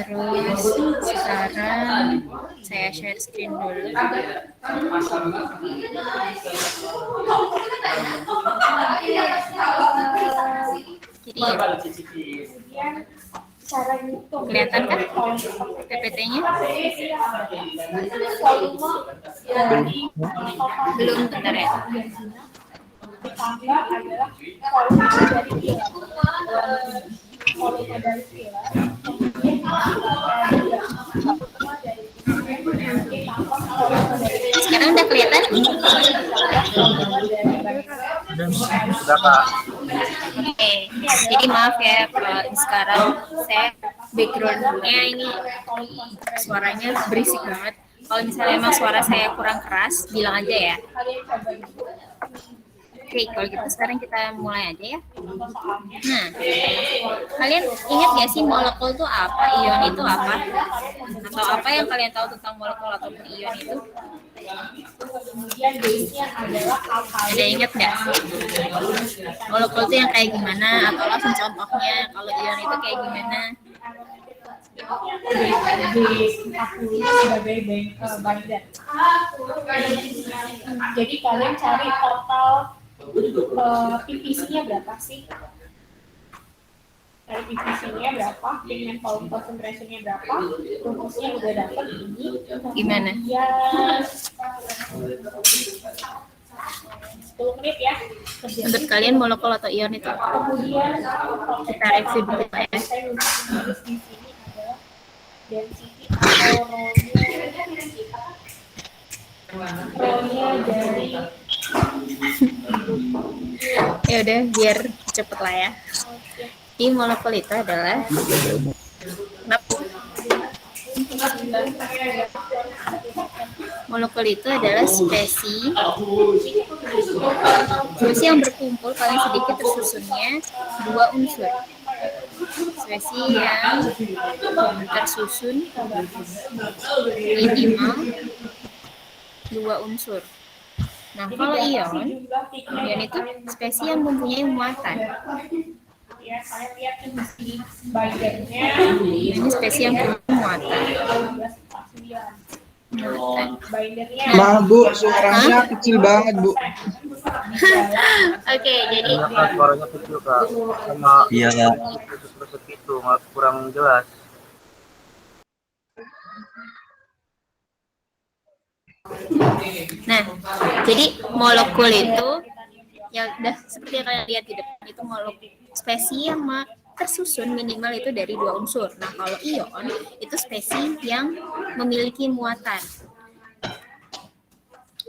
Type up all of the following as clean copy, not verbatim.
Terus sekarang saya share screen dulu. Jadi kelihatan kan PPT-nya? Belum, bentar ya. Sekarang udah kelihatan? Sudah, Kak. Oke, jadi maaf ya kalau sekarang saya background-nya ini suaranya berisik banget. Kalau misalnya emang suara saya kurang keras, bilang aja ya. Oke, kalau gitu sekarang kita mulai aja ya. Nah, kalian ingat gak sih molekul itu apa? Ion itu apa? Atau apa yang kalian tahu tentang molekul ataupun ion itu? Ada ingat nggak? Molekul itu yang kayak gimana? Atau langsung contohnya kalau ion itu kayak gimana? Sebagai binder. Jadi kalian cari total PVC-nya berapa sih? Dari PVC-nya berapa? Pigment volume concentration-nya berapa? Rumusnya udah dapat ini. Gimana? Ya, 10 menit ya. Menurut kalian molekul atau ion itu apa? Kemudian Kita review dulu Pak ya. saya nulis di sini adalah density atau rho-nya dari Ya udah, biar cepet lah ya. Di molekul itu adalah molekul itu adalah spesies yang berkumpul paling sedikit tersusunnya dua unsur. Spesies yang tersusun minimal dua unsur. Nah, kalau ion itu spesies yang mempunyai muatan. ya saya lihat di bindernya Ini spesies yang mempunyai muatan. bindernya Maaf Bu, suaranya kecil banget Bu. Oke, jadi Iya, Kak, suaranya kecil, Kak. Sama Iya Kak. terus itu kurang jelas. nah, jadi molekul itu ya udah seperti yang kalian lihat di depan itu molekul spesies yang tersusun minimal itu dari dua unsur. Nah, kalau ion itu spesies yang memiliki muatan.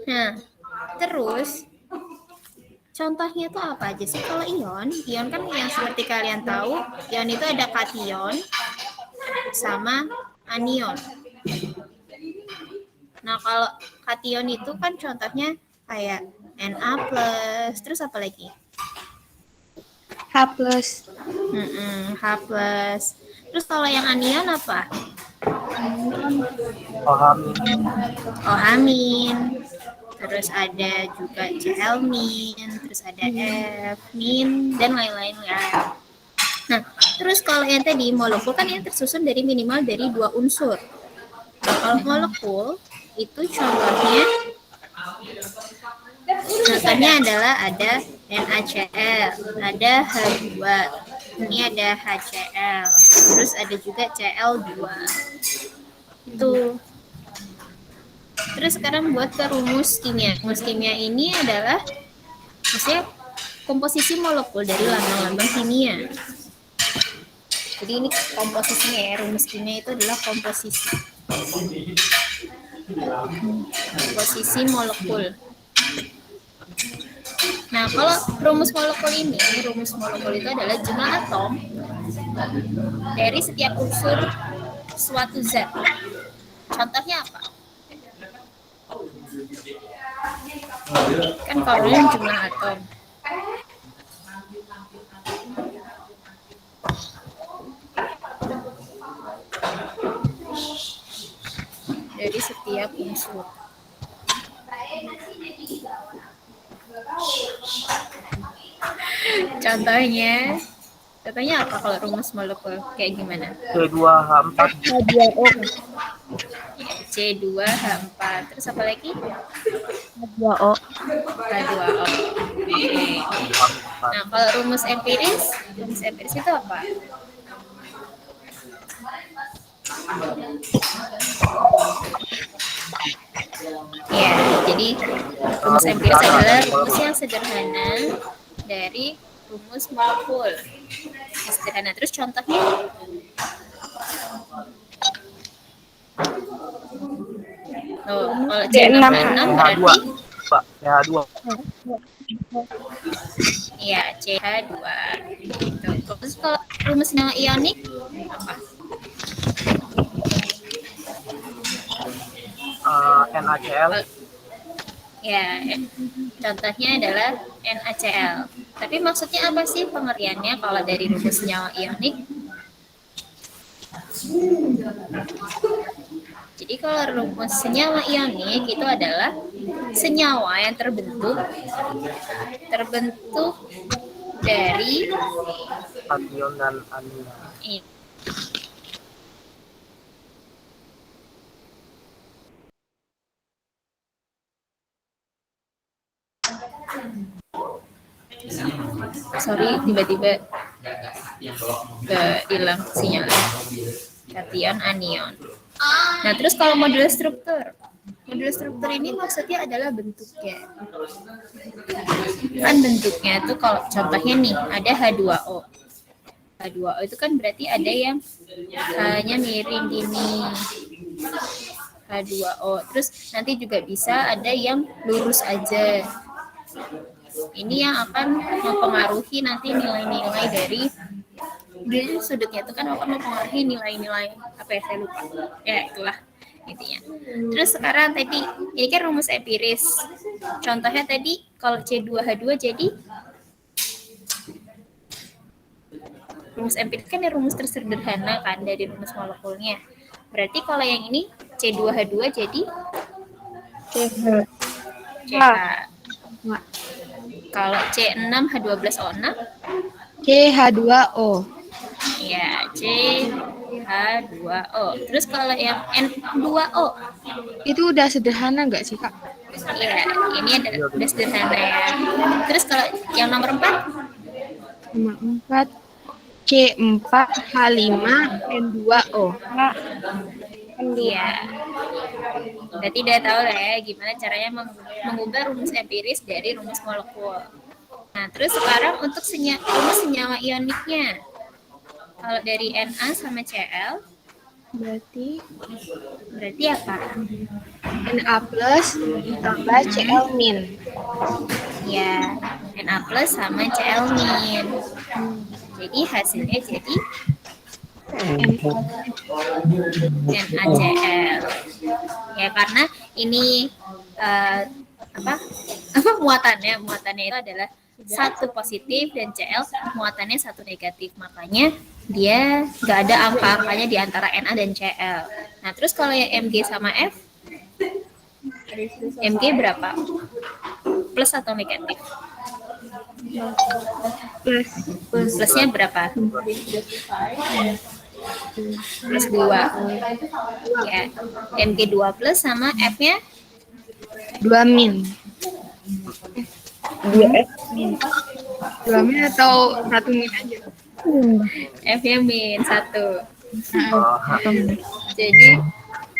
Nah, terus contohnya tuh apa aja sih kalau ion? Ion kan yang seperti kalian tahu, ion itu ada kation sama anion. Nah, kalau kation itu kan contohnya kayak Na+, terus apa lagi? H+. H+. Terus kalau yang anion apa? OH-. Terus ada juga Cl-, terus ada F-, dan lain-lain ya. Nah, terus kalau yang tadi molekul kan yang tersusun dari minimal dari dua unsur. Nah, kalau molekul itu contohnya adalah ada NaCl, ada H2, ini ada HCl, terus ada juga Cl2. Itu. Terus sekarang buat ke rumus kimia. Rumus kimia ini adalah maksudnya komposisi molekul dari lambang-lambang kimia. Jadi ini komposisinya ya, rumus kimia itu adalah komposisi molekul. Nah, kalau rumus molekul itu adalah jumlah atom dari setiap unsur suatu zat. Contohnya apa? Kan kalau ini jumlah atom. Dari setiap unsur. Contohnya Contohnya apa kalau rumus molekul? Kayak gimana? C2H4. H2O. Ya, C2H4. Terus apa lagi? H2O. H2O. Oke. Nah, kalau rumus empiris itu apa? Ya, jadi rumus empiris adalah rumus yang sederhana dari rumus molekul. Sederhana. Terus contohnya? Oh, kalau C6H6 berarti Pak, CH2. ya CH2. Gitu. Terus kalau rumusnya ionik apa? NaCl. Ya, contohnya adalah NaCl. Tapi maksudnya apa sih pengertiannya kalau dari rumus senyawa ionik? Jadi kalau rumus senyawa ionik itu adalah senyawa yang terbentuk dari Kation dan anion. Sorry, tiba-tiba hilang sinyalnya. Kation, anion. Nah, terus kalau model struktur ini maksudnya adalah bentuknya. Kan bentuknya itu kalau contohnya nih ada H2O. H2O itu kan berarti ada yang hanya miring gini. H2O. Terus nanti juga bisa ada yang lurus aja. Ini yang akan mempengaruhi nanti nilai-nilai dari jadi sudutnya itu kan akan mempengaruhi nilai-nilai apa ya, saya lupa. Ya itulah intinya. Terus sekarang tadi ini kan rumus empiris. Contohnya tadi kalau C2H2 jadi rumus empiris kan ya rumus tersederhana kan dari rumus molekulnya. Berarti kalau yang ini C2H2 jadi CH. Kalau C6H12O6 CH2O. ya CH2O. Terus kalau yang N2O Itu udah sederhana nggak sih, Kak? ya ini adalah udah sederhana ya. Terus kalau yang nomor 4 Nomor 4 C4H5N2O. iya. Berarti udah tahu lah ya gimana caranya mengubah rumus empiris dari rumus molekul. Nah, terus sekarang untuk rumus senyawa ioniknya. Kalau dari Na sama Cl Berarti apa? Na plus tambah Cl min. Ya, Na plus sama Cl min. Jadi hasilnya jadi NaCl. Ya karena ini muatannya itu adalah satu positif dan Cl muatannya satu negatif, makanya dia nggak ada angka-angkanya di antara Na dan Cl. Nah terus kalau yang Mg sama F, Mg berapa? Plus atau negatif? Plusnya berapa? Plus 2 ya. Mg 2 plus sama F-nya 2 min. 2 min atau 1 min aja? F-nya min 1. Jadi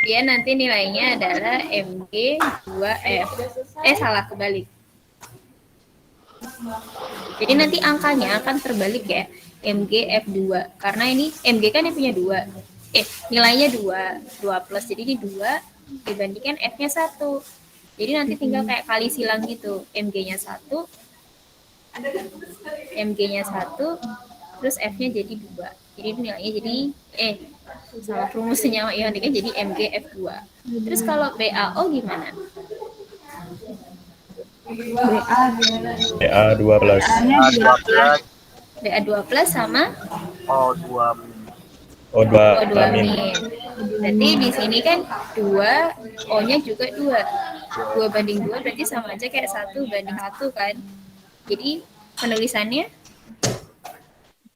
dia nanti nilainya adalah Mg 2F. Salah, kebalik. Jadi nanti angkanya akan terbalik ya. Mg F2 karena ini Mg kan yang punya 2. Nilainya 2 plus. Jadi ini 2 dibandingkan F-nya 1. Jadi nanti tinggal kayak kali silang gitu. Mg-nya 1 terus F-nya jadi 2. Jadi nilainya jadi salah, rumus senyawa ioniknya jadi Mg F2. Terus kalau BaO gimana? BA2 plus. BA2 plus sama O2 O2 O2 min. min. Berarti di sini kan 2, O-nya juga 2. 2 banding 2 berarti sama aja kayak 1 banding 1 kan. Jadi penulisannya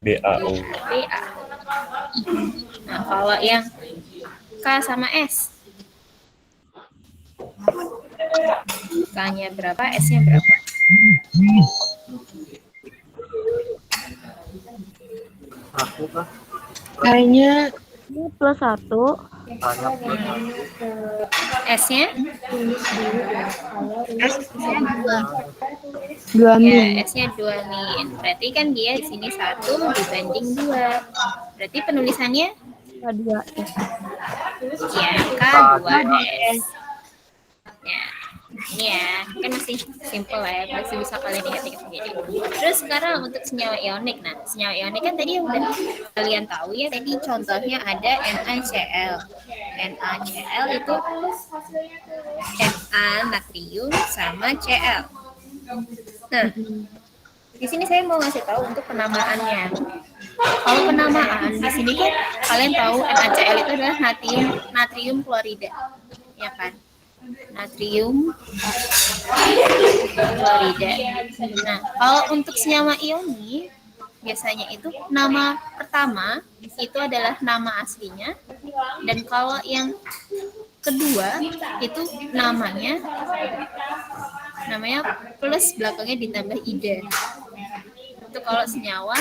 BAO. BA. Nah, kalau yang K sama S, K-nya berapa, S-nya berapa? Satu kah? Kayaknya plus 1. Hanya plus satu. S-nya? dua Ya, min. S-nya 2 min. Berarti kan dia di sini 1 dibanding 2. Berarti penulisannya? K2 S. Ya, K2S. Ya, ini ya, kan masih simple lah ya, masih bisa kalian ingat-ingat sendiri. Terus sekarang untuk senyawa ionik. Nah, senyawa ionik kan tadi udah kalian tahu ya, tadi contohnya ada NaCl. NaCl itu Na natrium sama Cl. Nah, di sini saya mau ngasih tahu untuk penamaannya. Kalau penamaan di sini kan kalian tahu NaCl itu adalah natrium klorida, ya kan? Natrium klorida. Nah, kalau untuk senyawa ionik biasanya itu nama pertama itu adalah nama aslinya, dan kalau yang kedua itu namanya plus belakangnya ditambah ida. Itu kalau senyawa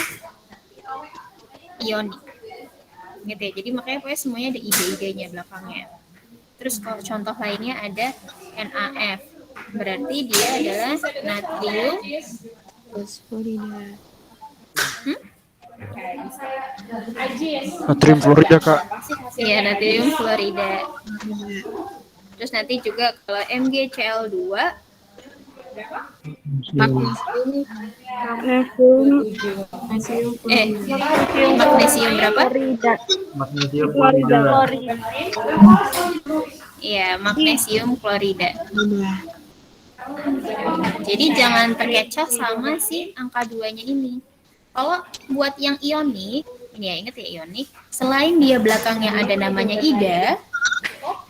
ionik gitu ya. Jadi makanya pokoknya semuanya ada ide-idenya belakangnya. Terus kalau contoh lainnya ada NaF, berarti dia adalah natrium Fosforida. Natrium fluorida, Kak. Iya, natrium fluorida. Terus nanti juga kalau MgCl2 Magnesium magnesium berapa? Magnesium klorida. Iya, magnesium klorida. Jadi jangan terkecoh sama si angka 2-nya ini. Kalau buat yang ionik, ini ya, ingat ya, ionik, selain dia belakangnya ada namanya ida,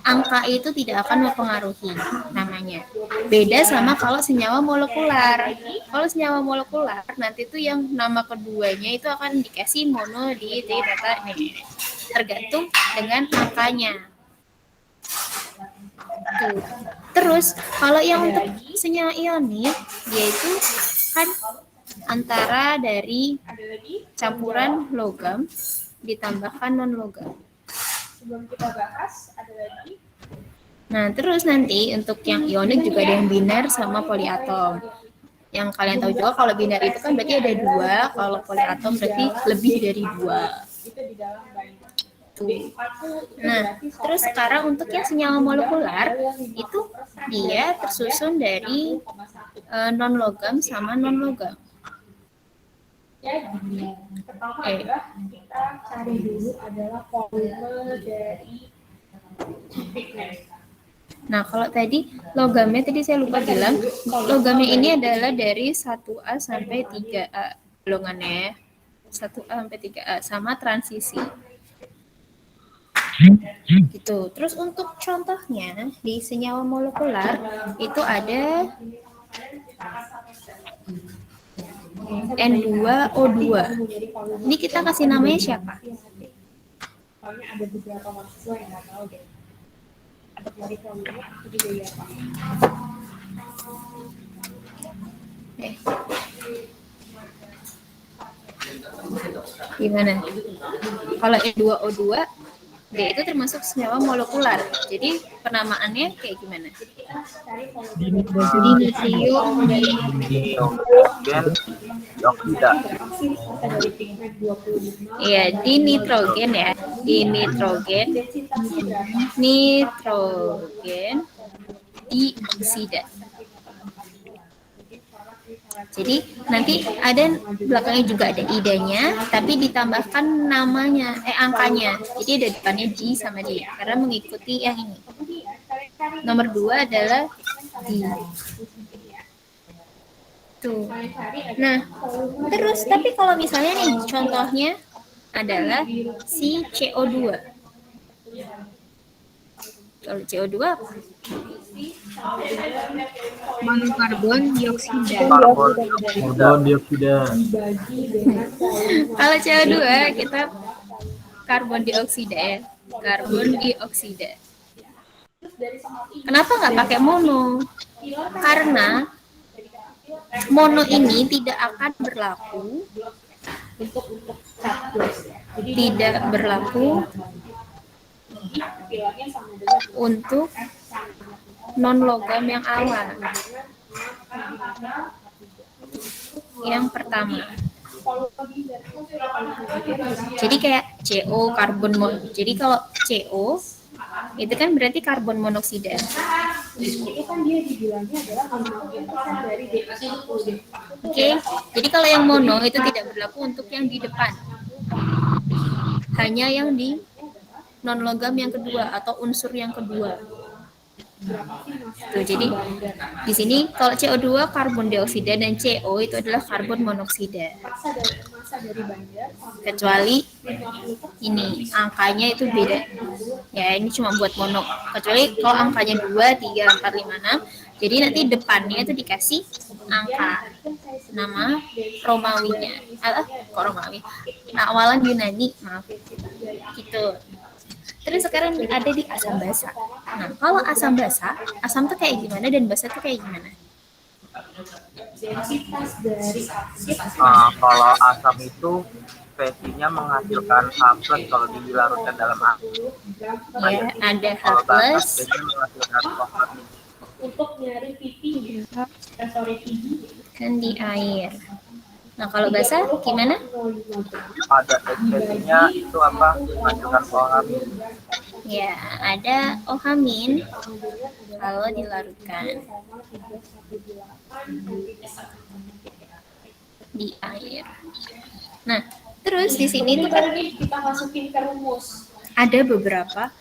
angka itu tidak akan mempengaruhi namanya. Beda sama kalau senyawa molekular. Kalau senyawa molekular, nanti tuh yang nama keduanya itu akan dikasih mono di data ini. Tergantung dengan angkanya. Tuh. Terus kalau yang untuk senyawa ionik, dia itu kan antara dari campuran logam ditambahkan non logam. Sebelum kita bahas, ada lagi. Nah, terus nanti untuk yang ionik juga ada yang binar sama poliatom. Yang kalian tahu juga kalau binar itu kan berarti ada 2, kalau poliatom berarti lebih dari 2. Itu di dalam binder. Tuh. Nah, terus sekarang untuk yang senyawa molekular itu dia tersusun dari non logam sama non logam. Jadi, pertama adalah kita cari dulu adalah volume dari pigment. Nah, kalau tadi logamnya tadi saya lupa bilang, logamnya ini adalah dari 1A sampai 3A golongannya. 1A sampai 3A sama transisi. Gitu. Terus untuk contohnya di senyawa molekular itu ada N2O2. Ini kita kasih namanya siapa? Soalnya ada beberapa mahasiswa yang nggak tahu deh. Ada dari volume itu juga ya Pak. Gimana? Kalau N2O2 dia itu termasuk senyawa molekular. Jadi penamaannya kayak gimana? Dinitrium Dioksida. Iya, dinitrogen ya. Dinitrogen dioksida. Jadi nanti ada belakangnya juga ada idanya, tapi ditambahkan namanya, angkanya. Jadi ada depannya G sama D, karena mengikuti yang ini. Nomor 2 adalah D. Tuh. Nah, terus tapi kalau misalnya nih contohnya adalah si CO2. Kalau CO2 apa? Monokarbon dioksida. Karbon dioksida. Kalau CO2 kita karbon dioksida ya. Karbon dioksida. Kenapa nggak pakai mono? Karena mono ini tidak akan berlaku untuk non logam yang awal. Yang pertama. Jadi kayak CO karbon jadi kalau CO itu kan berarti karbon monoksida. Oke, jadi kalau yang mono itu tidak berlaku untuk yang di depan. Hanya yang di non logam yang kedua atau unsur yang kedua. Tuh, jadi di sini kalau CO2 karbon dioksida dan CO itu adalah karbon monoksida. Kecuali ini angkanya itu beda. Ya, ini cuma buat mono. Kecuali kalau angkanya 2, 3, 4, 5, 6. Jadi nanti depannya itu dikasih angka nama Romawinya. Kok Romawi? Nah, awalan Yunani, maaf. Gitu. Terus sekarang ada di asam basa. Nah, kalau asam basa, asam tuh kayak gimana dan basa tuh kayak gimana? Kalau asam itu spesiesnya menghasilkan H+ kalau dilarutkan dalam air. Ya, ada H+. Kalau basa spesiesnya menghasilkan OH-. Untuk nyari pipi, Kan di air. Nah, kalau basa gimana? Pada spesiesnya itu apa? Menghasilkan OH-. Ya, ada OH- kalau dilarutkan di air. Nah, terus di sini tuh kan kita masukin ke rumus. ada beberapa,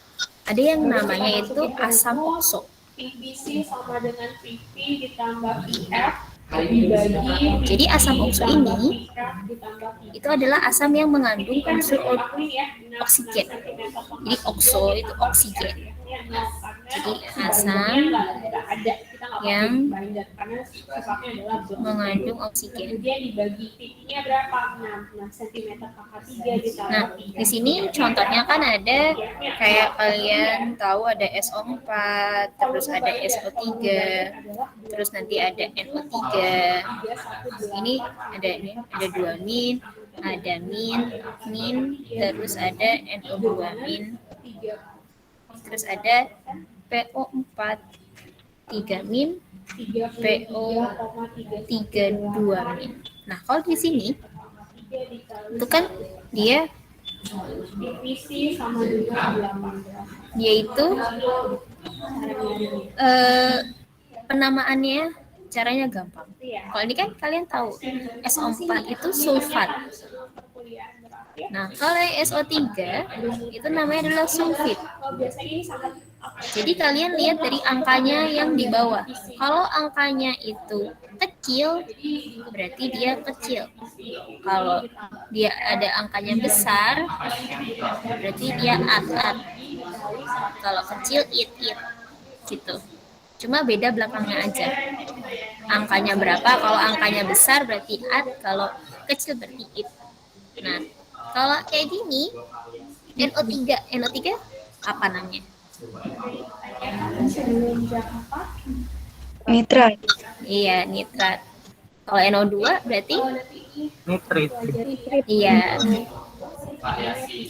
ada yang namanya itu asam okso. PBC sama dengan PP ditambah PF dibagi. Jadi asam okso ini Ditambah PF. itu adalah asam yang mengandung unsur oksigen. Jadi okso itu oksigen. Jadi asam yang mengandung oksigen. Kemudian dibagi pipinya berapa? 6 cm KH3 ditambah Nah, di sini contohnya kan ada kayak kalian tahu ada SO4, terus ada SO3, terus nanti ada NO3. Ini ada 2 min, ada min, terus ada NO2 min, terus ada PO4 3 min, PO3 2 min. Nah, kalau di sini itu kan dia PVC sama dengan 18. dia itu penamaannya caranya gampang. Kalau ini kan kalian tahu SO4 itu sulfat. Nah, kalau yang SO3 itu namanya adalah sulfit. Jadi kalian lihat dari angkanya yang di bawah. Kalau angkanya itu kecil, berarti dia kecil. Kalau dia ada angkanya besar, berarti dia at. Kalau kecil it. Gitu. Cuma beda belakangnya aja. Angkanya berapa? Kalau angkanya besar berarti at, kalau kecil berarti it. Nah, kalau kayak gini NO3 apa namanya? Nitrat. Iya, nitrat. Kalau NO2 berarti Nitrit. iya.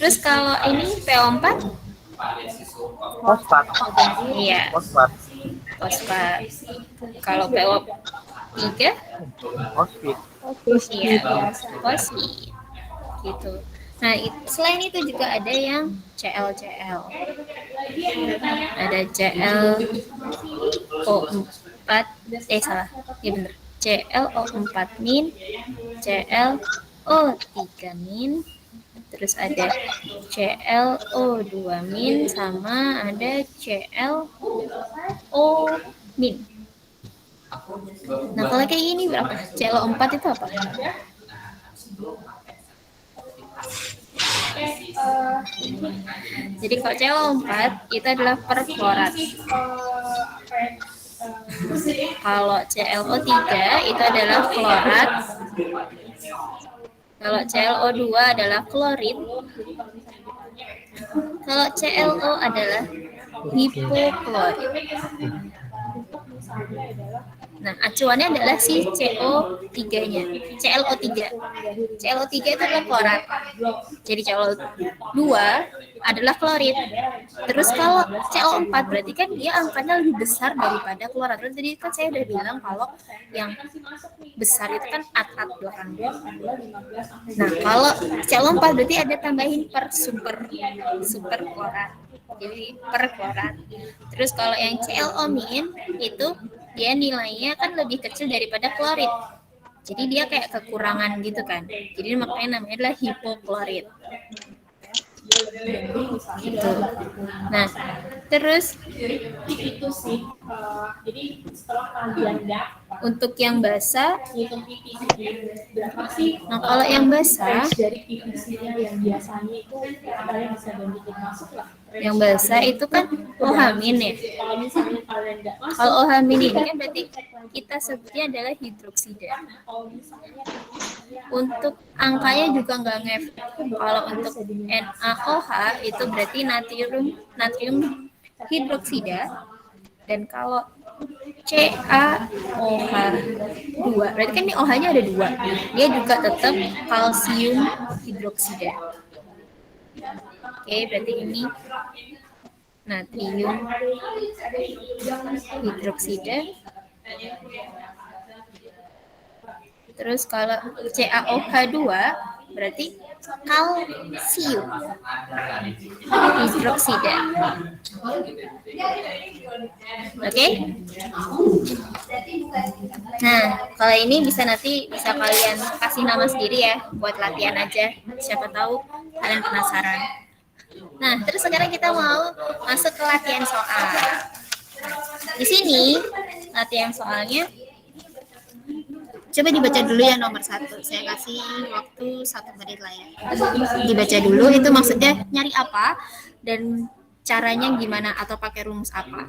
Terus kalau ini PO4? Fosfat. Iya, Fosfat. fosfat. Kalau PO3? Fosfit. Iya, fosfit. Gitu. Nah, selain itu juga ada yang ClCl. Ada ClO4, salah. Iya benar. ClO4 min, ClO3 min, terus ada ClO2 min, sama ada ClO min. Nah, kalau kayak gini berapa? ClO4 itu apa? Jadi kalau CO4 itu adalah perklorat. Kalau ClO3 itu adalah klorat. Kalau ClO2 adalah klorit. Kalau ClO adalah hipoklorit. Nah, acuannya adalah si CO3-nya, ClO3. ClO3 itu adalah klorat. Jadi ClO2 adalah klorit. Terus kalau ClO4 berarti kan dia angkanya lebih besar daripada klorat. Jadi kan saya udah bilang kalau yang besar itu kan at-at doang. Nah, kalau ClO4 berarti ada tambahin per super klorat. Jadi perklorat. Terus kalau yang ClO- itu dia nilainya kan lebih kecil daripada klorit. Jadi dia kayak kekurangan gitu kan. Jadi makanya namanya adalah hipoklorit. Gitu. Nah, terus itu sih. Jadi setelah kalian untuk yang basah, berapa sih? nah kalau yang basah, Dari PVC-nya yang biasanya itu kalian bisa bantuin masuk lah. yang basah itu kan OH- ya. Kalau misalnya kalian nggak masuk, Kalau OH- ini kan berarti kita sebutnya adalah hidroksida. Untuk angkanya juga nggak ngefek. Kalau untuk NaOH itu berarti natrium hidroksida. Dan kalau CaOH2 berarti kan ini OH-nya ada 2. Dia juga tetap kalsium hidroksida. Oke, berarti ini natrium hidroksida. Terus kalau CaOH2 berarti kalsium hidroksida. Oke? Nah, kalau ini bisa kalian kasih nama sendiri ya, buat latihan aja. Siapa tahu kalian penasaran. Nah, terus sekarang kita mau masuk ke latihan soal. Di sini latihan soalnya coba dibaca dulu ya nomor 1. Saya kasih waktu 1 menit lah ya. Dibaca dulu itu maksudnya nyari apa dan caranya gimana atau pakai rumus apa.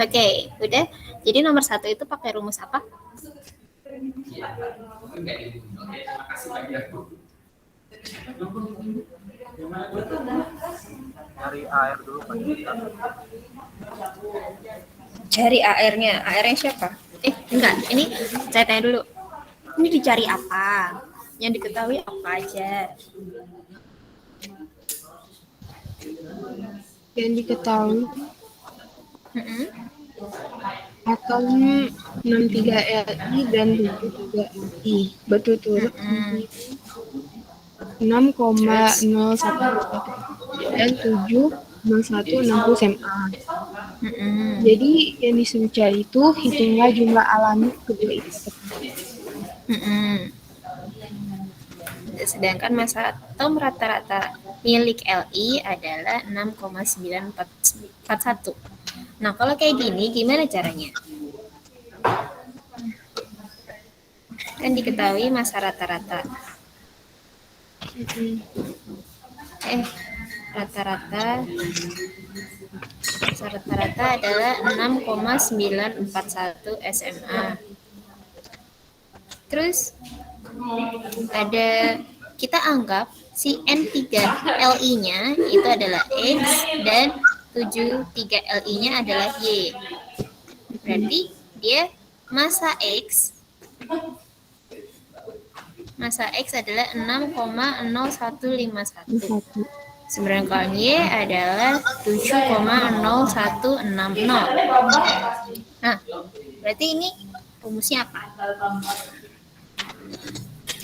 Oke, udah. Jadi nomor 1 itu pakai rumus apa? Cari air dulu kan kita. Cari AR-nya. AR-nya siapa? Enggak. Ini saya tanya dulu. Ini dicari apa? Yang diketahui apa aja? Yang diketahui atomnya 63 Li dan 73 Li berturut-turut 6,01 dan 7,0160 SMA. Mm-mm. Jadi yang disuruh cari itu hitunglah jumlah alami kedua itu. Mm-mm. Sedangkan massa atom rata-rata milik Li adalah 6,941. Nah, kalau kayak gini gimana caranya? Kan diketahui massa rata-rata. Massa rata-rata adalah 6,941 SMA. Terus kita anggap si N3Li-nya itu adalah X dan 73Li-nya adalah Y. Berarti dia massa X adalah 6,0151. Sedangkan Y adalah 7,0160. Nah, berarti ini rumusnya apa?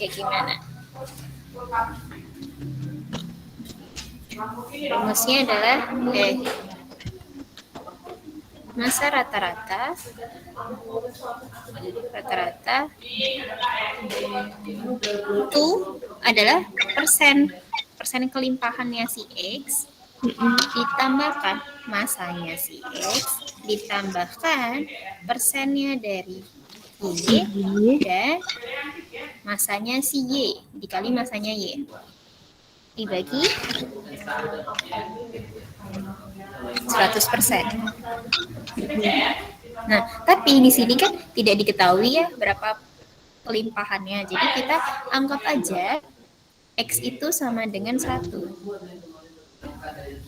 Kayak gimana? Rumusnya adalah massa rata-rata itu adalah persen kelimpahannya si X ditambahkan massanya si X ditambahkan persennya dari Y dan massanya si Y dikali massanya Y dibagi 100%. Nah, tapi di sini kan tidak diketahui ya berapa kelimpahannya. Jadi kita anggap aja X itu sama dengan 1.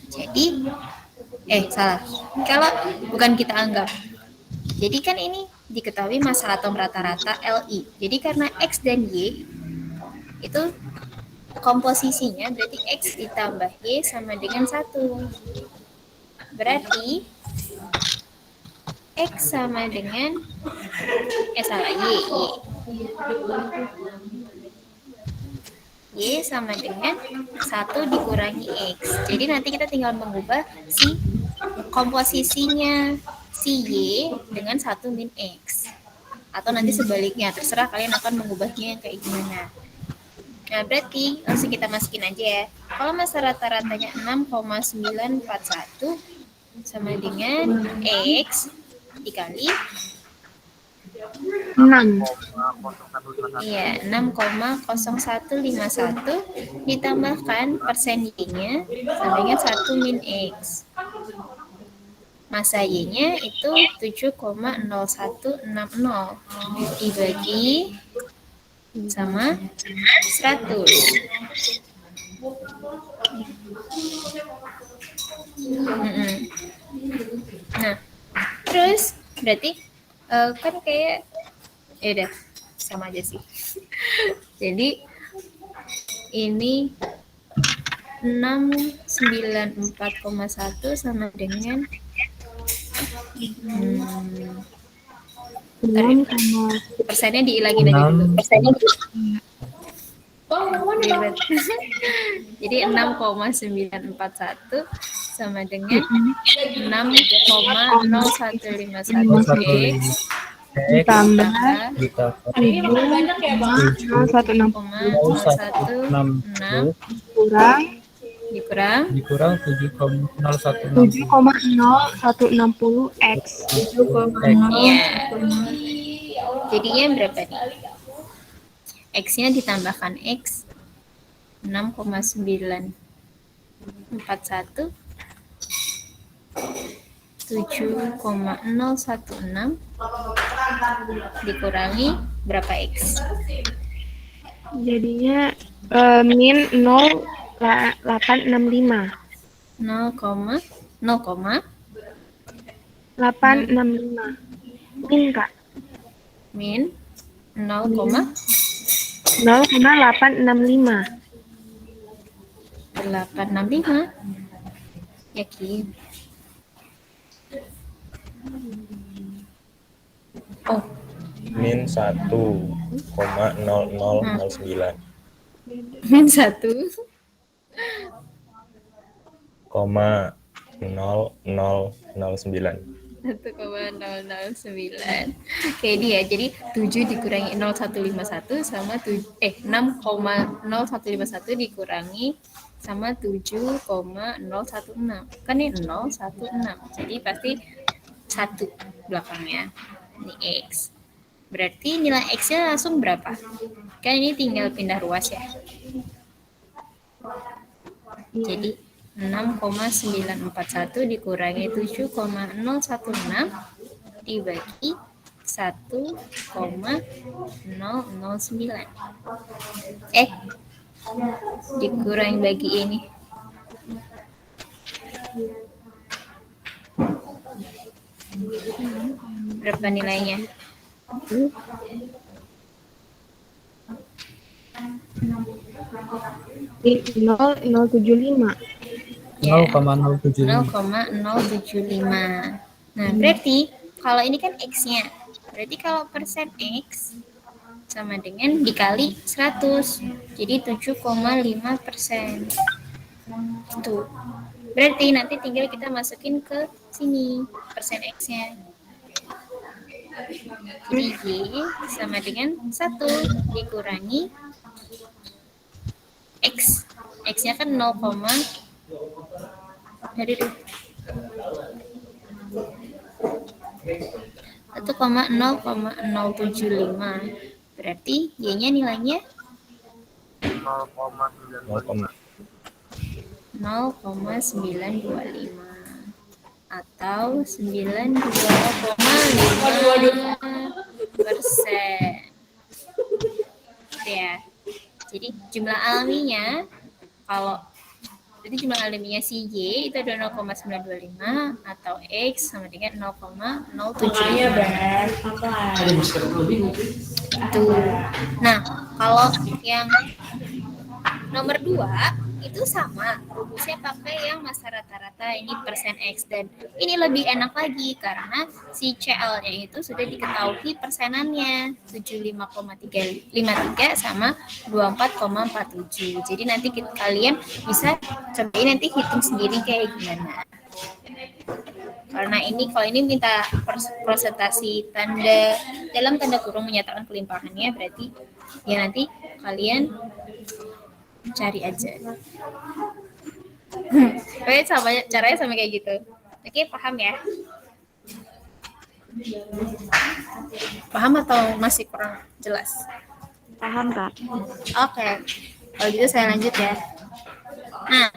Jadi salah. Kalau bukan kita anggap. Jadi kan ini diketahui massa atom rata-rata Li. Jadi karena X dan Y itu komposisinya berarti X ditambah Y sama dengan 1. Berarti X sama dengan Y sama dengan 1 dikurangi X. Jadi nanti kita tinggal mengubah si komposisinya si Y dengan 1 min X. Atau nanti sebaliknya, terserah kalian akan mengubahnya kayak gimana. Nah, berarti langsung kita masukin aja ya. Kalau massa rata-ratanya 6,941 sama dengan X dikali 6. Iya, 6,0151 ditambahkan persen Y-nya sama dengan 1 min X. Massa Y-nya itu 7,0160 dibagi sama 100. Nah, terus berarti kan kayak ya udah sama aja sih. Jadi ini 694,1 sama dengan persennya dihilangin aja dulu. Jadi 6,941 sama dengan 6,0151 X ditambah 7,0160 dikurang dikurang 7,0160 X. Iya. Jadinya berapa nih? X-nya ditambahkan X 6,941 7,016 dikurangi berapa X? Jadinya min 0,865. 865. Min, Kak. Min 0,865 yakin? Oh, min 1,0009. Min 1. 0,0009. 1,009. Oke, ini ya. Jadi 7 dikurangi 0,151 sama 6,0151 dikurangi sama 7,016. Kan ini 016. Jadi pasti 1 belakangnya. Ini X. Berarti nilai X-nya langsung berapa? Kan ini tinggal pindah ruas ya. Jadi 6,941 dikurangi 7,016 dibagi 1,009. Dikurangi bagi ini. Berapa nilainya? Nol 0,075. Ya, 0,075. 0,075. Nah, berarti kalau ini kan X-nya. Berarti kalau persen X sama dengan dikali 100. Jadi 7,5%. Tuh. Berarti nanti tinggal kita masukin ke sini persen X-nya. Jadi Y sama dengan 1 dikurangi X. X-nya kan 0, dari 1,0,075. Berarti Y-nya nilainya 0,925 atau 92,5%. Ya. Jadi jumlah alaminya jumlah alaminya si Y itu ada 0,925 atau X sama dengan 0,075. Itu. Nah, kalau yang nomor 2 itu sama, rumusnya pakai yang masa rata-rata ini persen X, dan ini lebih enak lagi karena si CL-nya itu sudah diketahui persenannya 75,353 sama 24,47. Jadi nanti kalian bisa cobain nanti hitung sendiri kayak gimana. Karena kalau ini minta presentasi dalam tanda kurung menyatakan kelimpahannya, berarti ya nanti kalian cari aja. Oke, caranya sama kayak gitu. Oke, paham ya? Paham atau masih kurang jelas? Paham, Kak. Oke. Kalau gitu saya lanjut ya. Nah,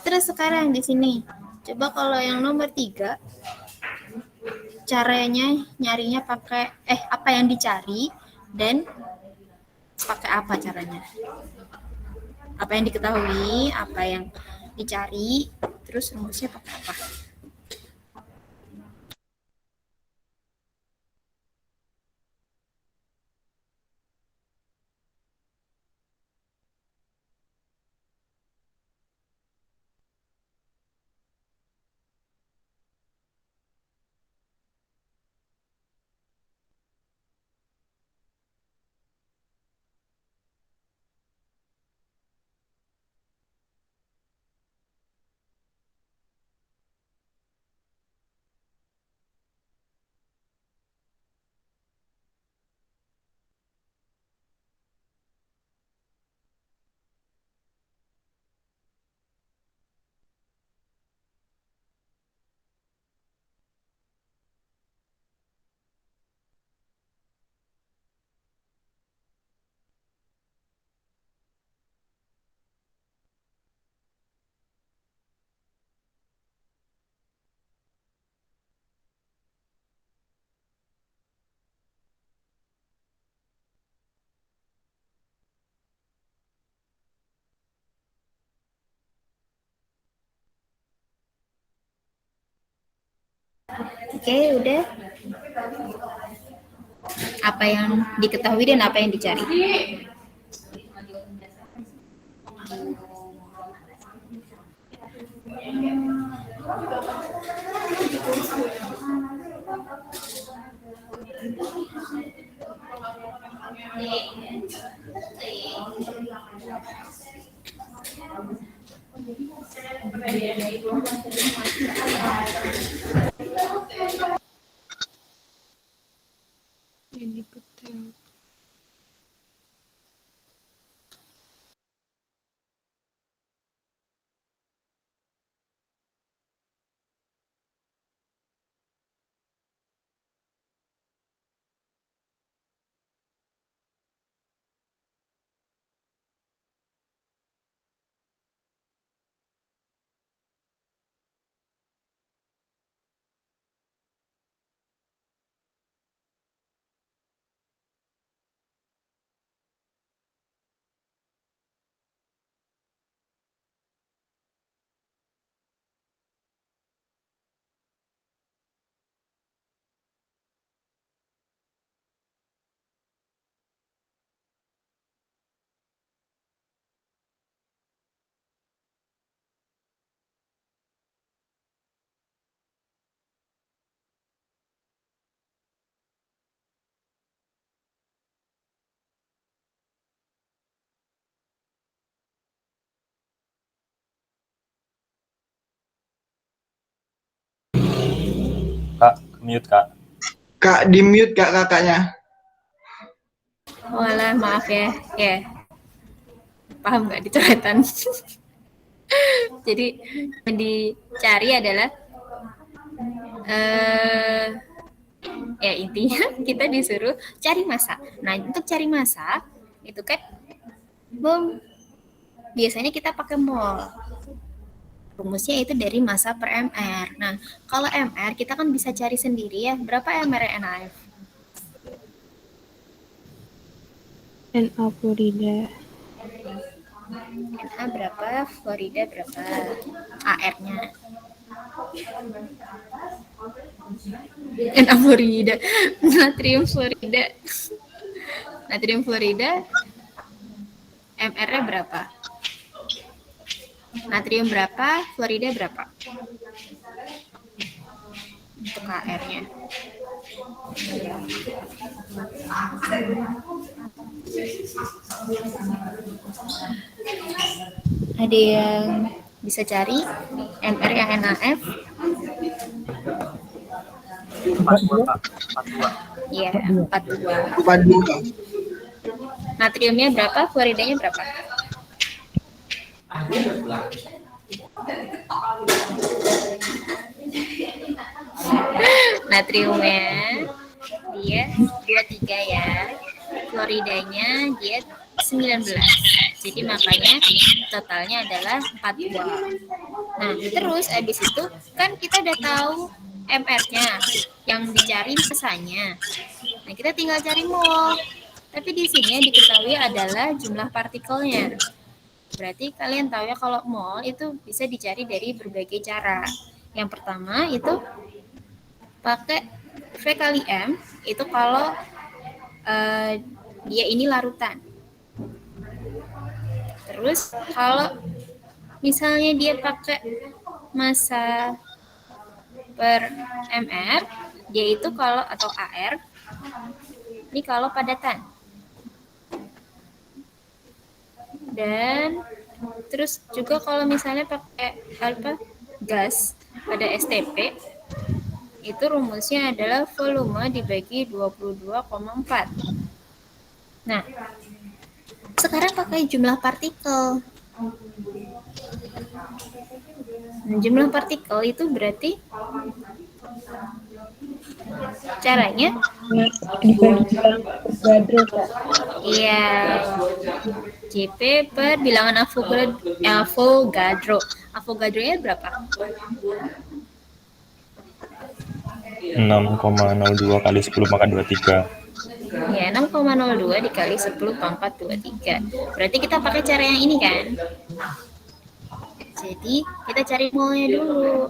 terus sekarang di sini coba kalau yang nomor 3 caranya nyarinya pakai apa yang dicari dan pakai apa caranya? Apa yang diketahui, apa yang dicari, terus rumusnya pakai apa? Oke, udah. Apa yang diketahui dan apa yang dicari? Jadi betul. Kak, mute Kak. Kak, di mute Kak kakaknya. Walah, maaf ya. Ya, paham nggak dicoretan? Jadi yang dicari adalah ya intinya kita disuruh cari massa. Nah, untuk cari massa itu kan biasanya kita pakai mol. Rumusnya itu dari massa per mr. Nah, kalau mr kita kan bisa cari sendiri ya. Berapa mr NaF? NA Florida. Na berapa? Florida berapa? AR-nya. Na Florida. Natrium Florida. Natrium Florida MR-nya berapa? Natrium berapa? Florida berapa? Untuk KR-nya. Ada yang bisa cari MR yang NaF? 42 Kak, 42. Iya, 42. Bukan dua. Natriumnya berapa? Floridanya berapa? Natriumnya dia 23 ya. Floridanya dia 19. Jadi makanya totalnya adalah 42. Nah, terus abis itu kan kita udah tahu MR-nya, yang dicari massanya. Nah, kita tinggal cari mol. Tapi di sini yang diketahui adalah jumlah partikelnya. Berarti kalian tahu ya kalau mol itu bisa dicari dari berbagai cara. Yang pertama itu pakai V kali M, itu kalau dia ini larutan. Terus kalau misalnya dia pakai massa per mr, dia itu kalau atau AR, ini kalau padatan. Dan terus juga kalau misalnya pakai gas pada STP, itu rumusnya adalah volume dibagi 22,4. Nah, sekarang pakai jumlah partikel. Nah, jumlah partikel itu berarti caranya iya, JP per bilangan Avogadro. Avogadro-nya berapa? 6,02 kali 10 pangkat 23. Ya, 6,02 dikali 10 pangkat 23. Berarti kita pakai cara yang ini kan? Jadi, kita cari molnya dulu.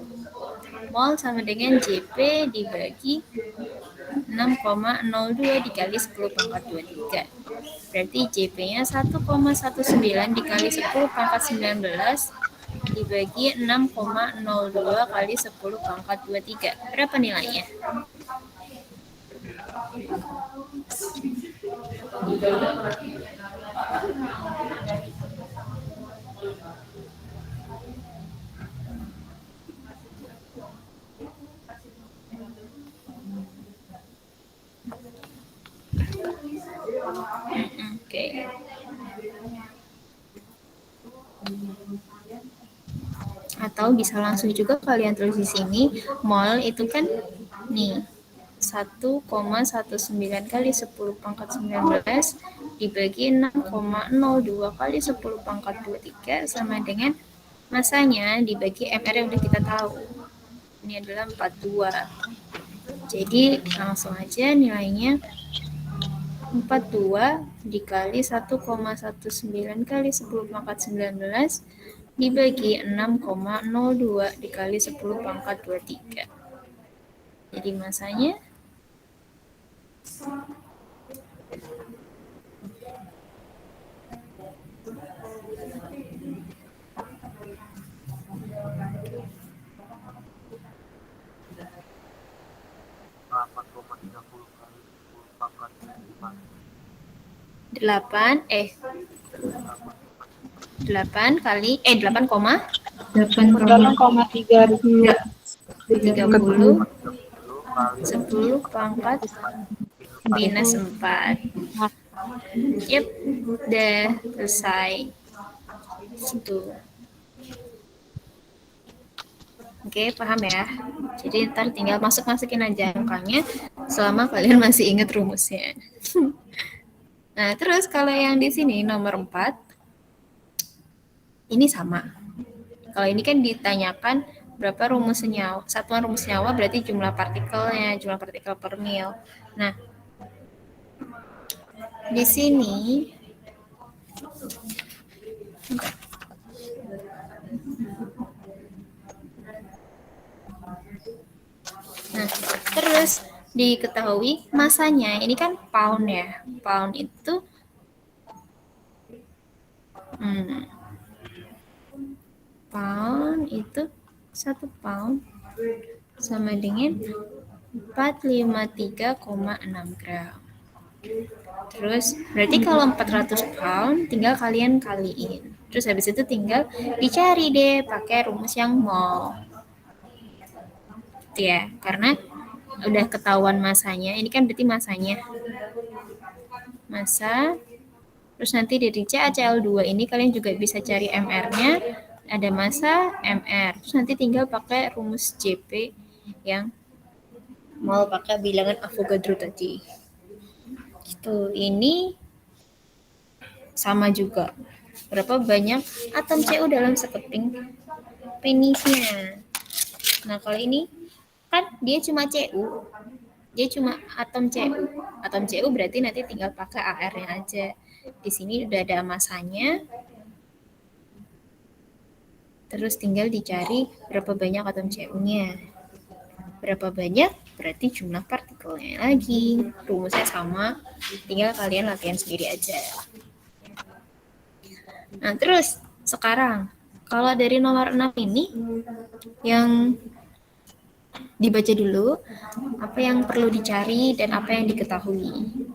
Mol sama dengan JP dibagi 6,02 dikali 10 pangkat 23. Berarti JP-nya 1,19 dikali 10 pangkat 19 dibagi 6,02 kali 10 pangkat 23. Berapa nilainya? Atau bisa langsung juga kalian tulis di sini, mol itu kan nih 1,19 kali 10 pangkat 19 dibagi 6,02 kali 10 pangkat 23 sama dengan masanya dibagi MR yang udah kita tahu. Ini adalah 42. Jadi langsung aja nilainya 42 dikali 1,19 kali 10 pangkat 19 dibagi 6,02 dikali 10 pangkat 23. Jadi masanya delapan koma 30 kali 10 pangkat 5. 8 kali 8,30 30 kali 10 pangkat minus 4. Yep, udah selesai. Itu. Oke, paham ya? Jadi ntar tinggal masukin aja angkanya selama kalian masih ingat rumusnya. Nah, terus kalau yang di sini nomor 4 ini sama. Kalau ini kan ditanyakan berapa rumus senyawa. Satuan rumus senyawa berarti jumlah partikelnya, jumlah partikel per mil. Nah, di sini nah, terus diketahui masanya, ini kan pound ya. Pound itu pound itu 1 pound sama dengan 453,6 gram. Terus berarti kalau 400 pound tinggal kalian kaliin. Terus habis itu tinggal dicari deh pakai rumus yang mol. Gitu ya, karena udah ketahuan masanya. Ini kan berarti masanya. Masa. Terus nanti dari CaCl2 ini kalian juga bisa cari MR-nya. Ada massa, MR. Terus nanti tinggal pakai rumus JP yang mau pakai bilangan Avogadro tadi. Gitu. Ini sama juga. Berapa banyak atom Cu dalam sekeping penisnya. Nah, kalau ini kan dia cuma Cu. Dia cuma atom Cu. Atom Cu berarti nanti tinggal pakai AR-nya aja. Di sini udah ada masanya. Terus tinggal dicari berapa banyak atom Cu-nya. Berapa banyak berarti jumlah partikelnya lagi. Rumusnya sama, tinggal kalian latihan sendiri aja. Nah, terus sekarang kalau dari nomor 6 ini yang dibaca dulu apa yang perlu dicari dan apa yang diketahui.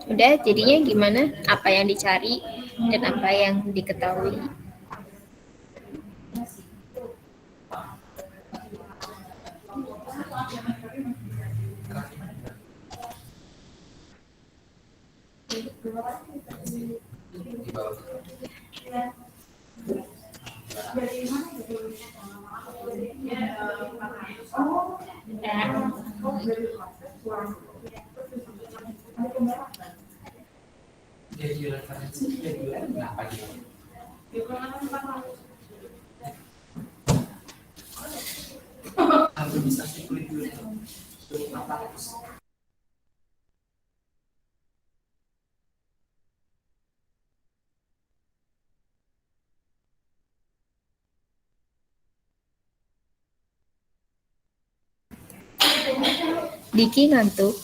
Udah, jadinya gimana? Apa yang dicari dan apa yang diketahui. Diki ngantuk.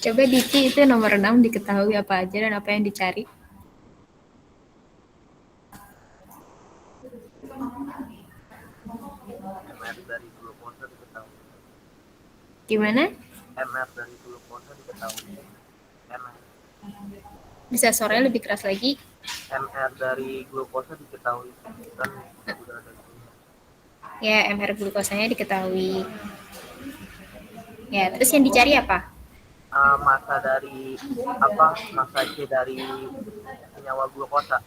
Coba Diki itu nomor 6 diketahui apa aja dan apa yang dicari. MR dari glukosa diketahui. Gimana? MR dari glukosa diketahui. MR. Bisa sore lebih keras lagi. MR dari glukosa diketahui. Kan sudah ada. Ya, MR glukosanya diketahui. Ya, terus yang dicari apa? Massa dari massa C dari senyawa glukosa.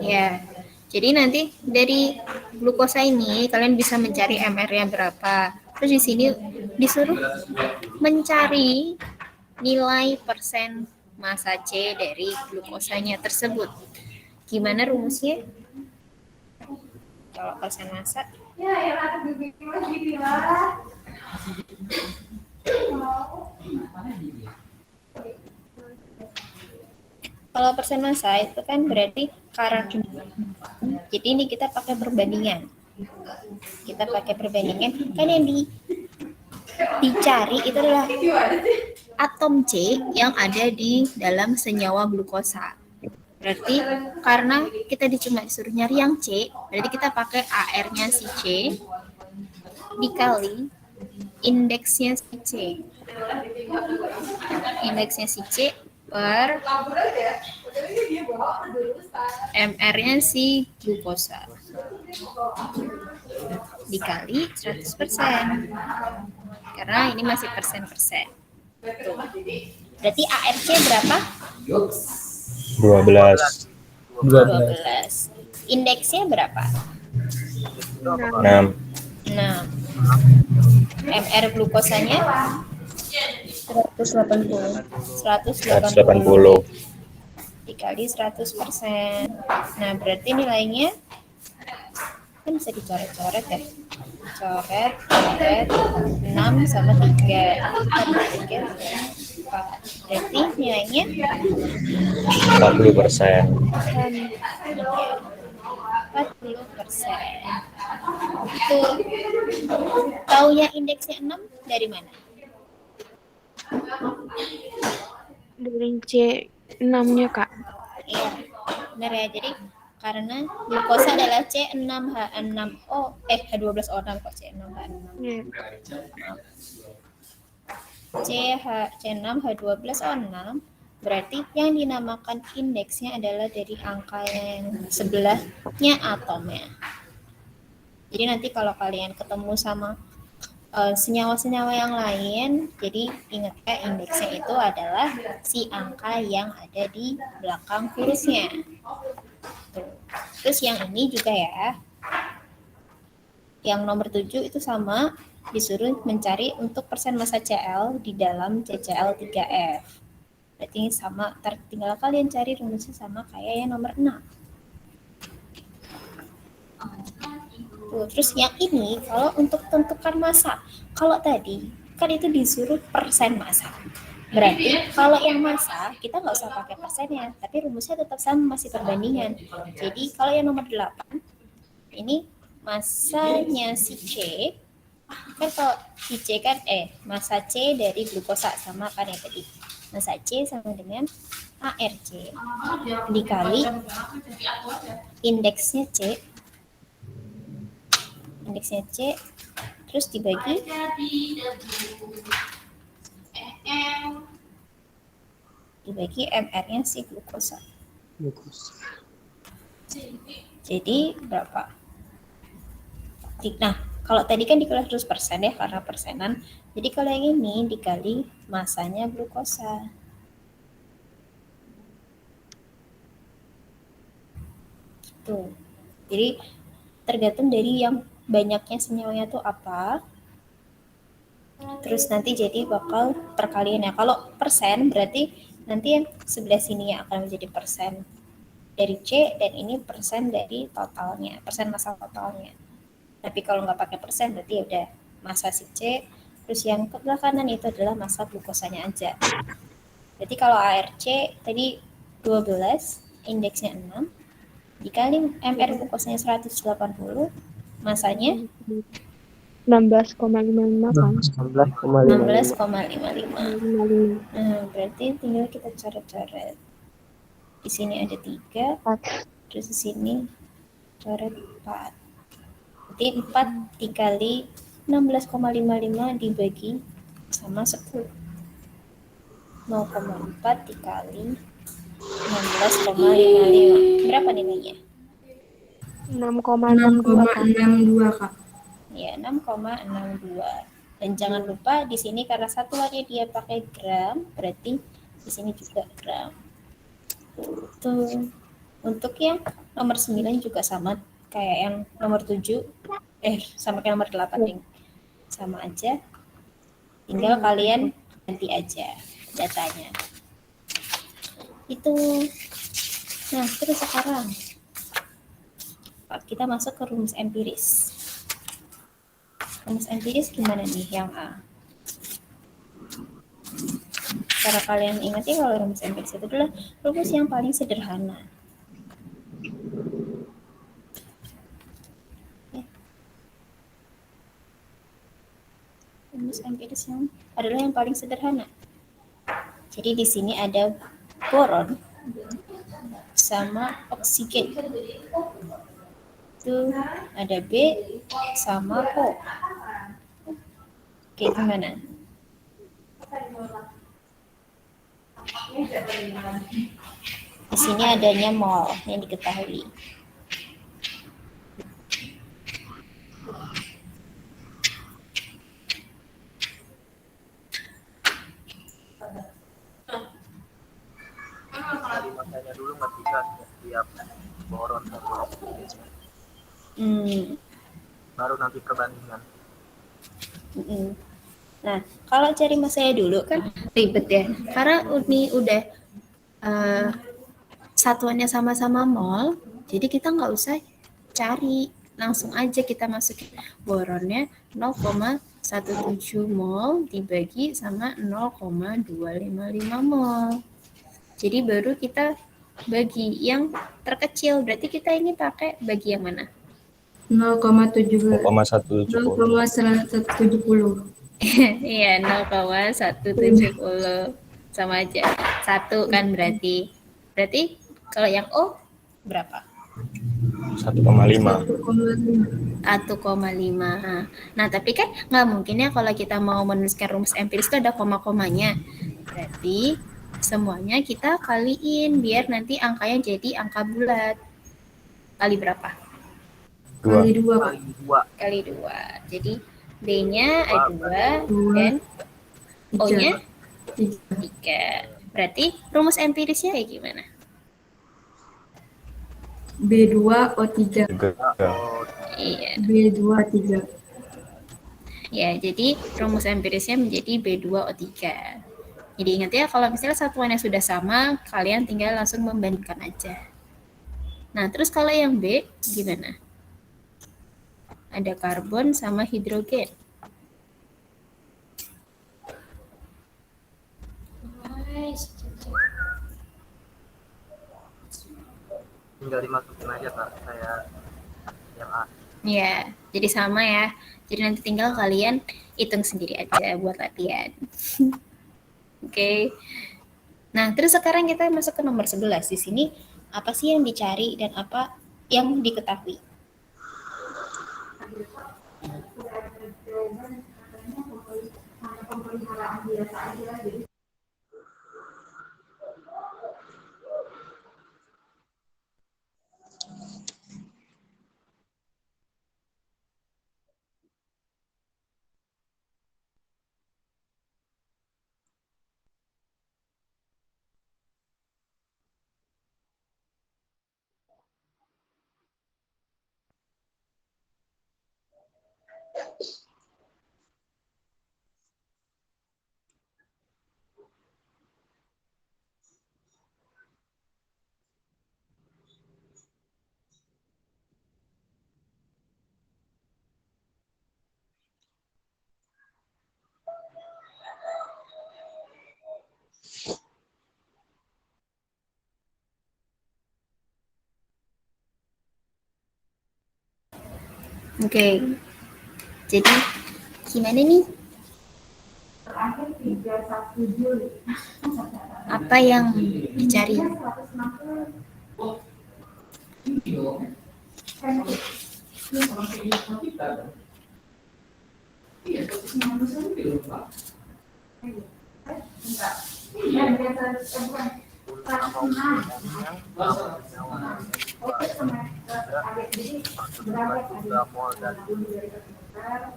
Ya, jadi nanti dari glukosa ini kalian bisa mencari MR-nya berapa. Terus di sini disuruh mencari nilai persen massa C dari glukosanya tersebut. Gimana rumusnya? Kalau persen massa? Kalau persen massa itu kan berarti karena, jadi ini kita pakai perbandingan. Kan yang dicari itu adalah atom C yang ada di dalam senyawa glukosa. Berarti karena kita cuma disuruh nyari yang C, berarti kita pakai AR-nya si C dikali indeksnya si C. Indeksnya si C per MR-nya si glukosa dikali 100%. Karena ini masih persen-persen. Berarti ARC berapa? 12. 12. Indeksnya berapa? 6. 6. MR glukosanya 180. 180. Dikali 100%. Nah, berarti nilainya kan bisa dicoret-coret ya. Coret 6 sama 3. 3 berarti nilainya 40%. 40%. Itu taunya indeksnya 6 dari mana? Dari C6-nya, Kak. Iya, benar ya. Jadi karena glukosa adalah C6H6O, H12O6 kok C6H6. Iya. C6H12O6 berarti yang dinamakan indeksnya adalah dari angka yang sebelahnya atomnya. Jadi nanti kalau kalian ketemu sama senyawa-senyawa yang lain, jadi ingat indeksnya itu adalah si angka yang ada di belakang hurufnya. Terus yang ini juga ya, yang nomor 7 itu sama, disuruh mencari untuk persen massa Cl di dalam CCl3F. Berarti ini sama, tinggal kalian cari rumusnya sama kayak yang nomor 6. Terus yang ini kalau untuk tentukan massa, kalau tadi kan itu disuruh persen massa. Berarti kalau yang massa kita nggak usah pakai persennya, tapi rumusnya tetap sama, masih perbandingan. Jadi kalau yang nomor 8 ini massanya si C, kan kalau si C kan massa C dari glukosa sama kan ya tadi. Massa C sama dengan ARC dikali indeksnya C terus dibagi MR-nya si glukosa. Jadi berapa? Nah, kalau tadi kan dikali 100% ya karena persenan. Jadi kalau yang ini dikali masanya glukosa. Tuh. Jadi tergantung dari yang banyaknya senyawanya tuh apa, terus nanti jadi bakal perkalian ya. Kalau persen berarti nanti yang sebelah sini yang akan menjadi persen dari C, dan ini persen dari totalnya, persen massa totalnya. Tapi kalau nggak pakai persen berarti ya udah massa si C, terus yang ke kanan itu adalah massa glukosanya aja. Berarti kalau ARC tadi 12, indeksnya 6, dikali MR glukosanya 180, masanya 16,55 kan? 16,55. 55. Nah, berarti tinggal kita coret-coret. Di sini ada 3, terus di sini coret 4. Berarti 4 dikali 16,55 dibagi sama 10. 0,4 dikali 16,55. Berapa nilainya? 6,62 kan? 6,62 Kak. Ya, 6,62. Dan jangan lupa di sini karena satuannya dia pakai gram, berarti di sini juga gram. Tuh. Untuk yang nomor 9 juga sama kayak yang nomor 7, sama kayak nomor 8 nih. Sama aja. Tinggal kalian ganti aja datanya. Itu. Nah, terus sekarang kita masuk ke rumus empiris. Rumus empiris gimana nih yang A? Cara kalian ingat ya, kalau rumus empiris itu adalah rumus yang paling sederhana. Rumus empiris yang adalah yang paling sederhana. Jadi di sini ada boron sama oksigen. Itu ada B sama O. Oke, gimana? Di sini adanya mol yang diketahui. Tadi masanya dulu nggak bisa setiap boron sama oksigen. Baru nanti perbandingan. Nah, kalau cari masanya dulu kan ribet ya. Karena ini udah satuannya sama-sama mol, jadi kita nggak usah cari, langsung aja kita masukin boronnya 0,17 mol dibagi sama 0,255 mol. Jadi baru kita bagi yang terkecil, berarti kita ini pakai bagi yang mana? 0,17. 0,170. Iya, 0,170. Sama aja. 1 kan berarti. Berarti kalau yang O berapa? 1,5. 1,5. Nah, tapi kan nggak mungkin ya kalau kita mau menuliskan rumus empiris itu ada koma-komanya. Berarti semuanya kita kaliin biar nanti angkanya jadi angka bulat. Kali berapa? 2. Kali 2 Kak. Kali 2. Jadi B-nya A2 dan O-nya 3. Berarti rumus empirisnya kayak gimana? B2O3. Iya. B2O3. Ya, jadi rumus empirisnya menjadi B2O3. Jadi ingat ya, kalau misalnya satuannya sudah sama, kalian tinggal langsung membandingkan aja. Nah, terus kalau yang B, gimana? Ada karbon sama hidrogen. Tinggal dimasukin aja Kak, saya yang A. Ya, jadi sama ya. Jadi nanti tinggal kalian hitung sendiri aja buat latihan. Oke. Nah, terus sekarang kita masuk ke nomor 11. Di sini apa sih yang dicari dan apa yang diketahui? Oke. Jadi gimana nih? Apa yang dicari? Nama umumnya nama senyawa menentukan jumlah mol dari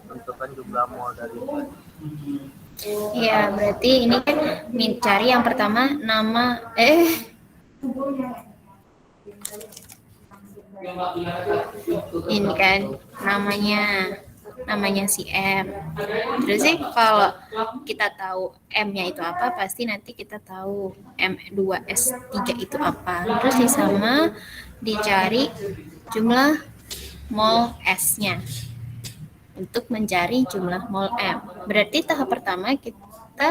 menentukan jumlah mol dari Ya, berarti ini kan mencari yang pertama nama ini kan namanya si M. Terus sih kalau kita tahu M-nya itu apa, pasti nanti kita tahu M2S3 itu apa. Terus sama dicari jumlah mol S-nya untuk mencari jumlah mol M. Berarti tahap pertama kita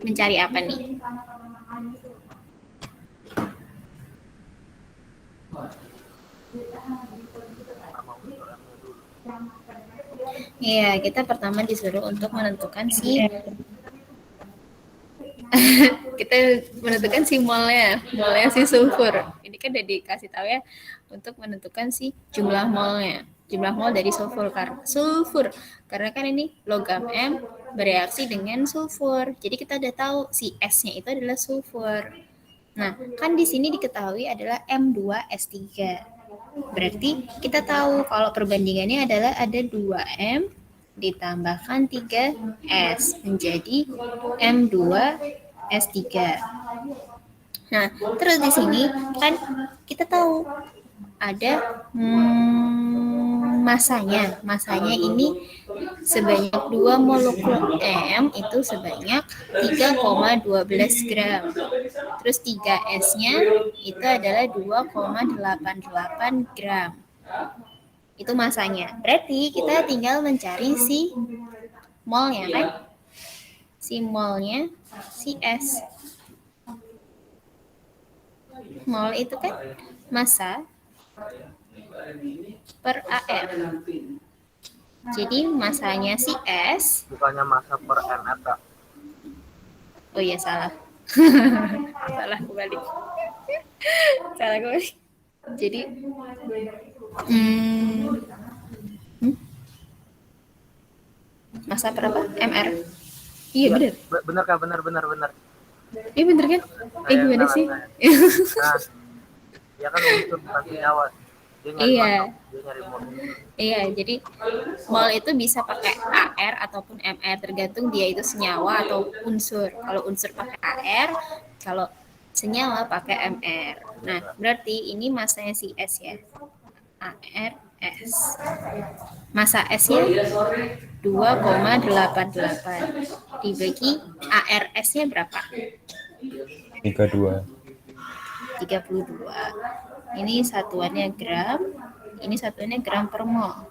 mencari apa nih? Iya, kita pertama disuruh untuk menentukan si molnya si sulfur. Ini kan udah dikasih tahu ya untuk menentukan si jumlah molnya, jumlah mol dari sulfur karena kan ini logam M bereaksi dengan sulfur. Jadi kita udah tahu si S-nya itu adalah sulfur. Nah, kan di sini diketahui adalah M2S3. Berarti kita tahu kalau perbandingannya adalah ada 2M ditambahkan 3S menjadi M2S3. Nah, terus di sini kan kita tahu ada masanya. Masanya ini sebanyak 2 molekul M itu sebanyak 3,12 gram. Terus 3S-nya itu adalah 2,88 gram. Itu masanya. Berarti kita tinggal mencari si molnya kan? Si molnya si S. Mol itu kan massa per AR. Jadi masanya si S. bukannya massa per ml, Kak. Oh iya, salah. Salah kembali. Jadi massa berapa? MR. Iya benar. Bener, Kak, bener. Iya benar kan? Gimana sih? Nah, ya kan unsur bukan senyawa. Dia nyari Iya. dia nyari mol. Iya, jadi mol itu bisa pakai AR ataupun MR, tergantung dia itu senyawa atau unsur. Kalau unsur pakai AR, kalau senyawa pakai MR. Nah, berarti ini masanya si S ya. ARS. Massa S-nya 2,88 dibagi ARS-nya berapa? 32. 32. Ini satuannya gram, ini satuannya gram per mol.